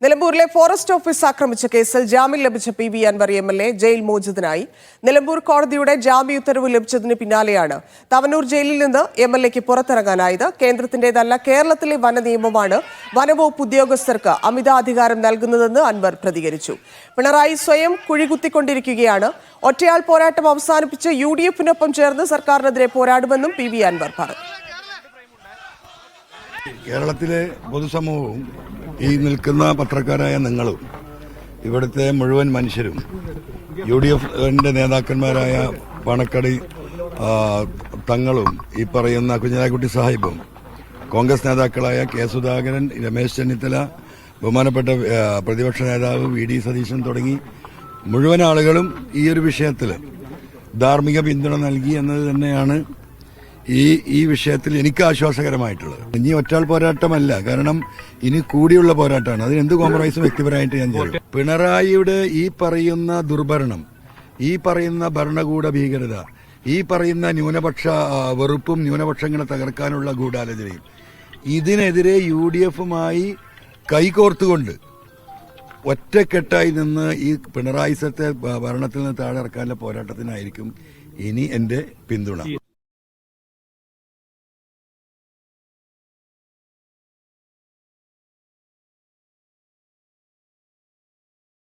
നിലമ്പൂരിലെ forest office ആക്രമിച്ച കേസിൽ ജാമ്യം ലഭിച്ച പി വി അൻവർ എംഎൽഎ ജയിൽ മോചിതനായി. നിലമ്പൂർ കോടതിയുടെ ജാമ്യ ഉത്തരവ് ലഭിച്ചതിന് പിന്നാലെയാണ് തവനൂർ ജയിലിൽ നിന്ന് എംഎൽഎക്ക് പുറത്തിറങ്ങാനായത്. കേന്ദ്രത്തിന്റേതല്ല, കേരളത്തിലെ വന നിയമമാണ് വനവകുപ്പ് ഉദ്യോഗസ്ഥർക്ക് അമിതാധികാരം നൽകുന്നതെന്ന് അൻവർ പ്രതികരിച്ചു. പിണറായി സ്വയം കുഴികുത്തിക്കൊണ്ടിരിക്കുകയാണ്. ഒറ്റയാൾ പോരാട്ടം അവസാനിപ്പിച്ച് UDF-നൊപ്പം ചേർന്ന് സർക്കാരിനെതിരെ പോരാടുമെന്നും പി വി അൻവർ പറഞ്ഞു. കേരളത്തിലെ പൊതുസമൂഹവും ഈ നിൽക്കുന്ന പത്രക്കാരായ നിങ്ങളും ഇവിടുത്തെ മുഴുവൻ മനുഷ്യരും UDF-ന്റെ നേതാക്കന്മാരായ പണക്കടി തങ്ങളും ഈ പറയുന്ന കുഞ്ഞാലിക്കുട്ടി സാഹിബും കോൺഗ്രസ് നേതാക്കളായ കെ സുധാകരൻ, രമേശ് ചെന്നിത്തല, ബഹുമാനപ്പെട്ട പ്രതിപക്ഷ നേതാവ് VD സതീശൻ തുടങ്ങി മുഴുവൻ ആളുകളും ഈ ഒരു വിഷയത്തിൽ ധാർമ്മിക പിന്തുണ നൽകി എന്നത് തന്നെയാണ് ഈ വിഷയത്തിൽ എനിക്ക് ആശ്വാസകരമായിട്ടുള്ളത്. ഇനി ഒറ്റാൾ പോരാട്ടമല്ല, കാരണം ഇനി കൂടിയുള്ള പോരാട്ടമാണ്. അതിനെന്ത് കോംപ്രമൈസും വ്യക്തിപരമായിട്ട് ഞാൻ ചെയ്യും. പിണറായിയുടെ ഈ പറയുന്ന ദുർഭരണം, ഈ പറയുന്ന ഭരണകൂട ഭീകരത, ഈ പറയുന്ന ന്യൂനപക്ഷ വെറുപ്പും ന്യൂനപക്ഷങ്ങളെ തകർക്കാനുള്ള ഗൂഢാലോചനയും, ഇതിനെതിരെ UDF-മായി കൈകോർത്തുകൊണ്ട് ഒറ്റക്കെട്ടായി നിന്ന് ഈ പിണറായി സത്തെ ഭരണത്തിൽ നിന്ന് താഴെ ഇറക്കാനുള്ള പോരാട്ടത്തിനായിരിക്കും ഇനി എന്റെ പിന്തുണ.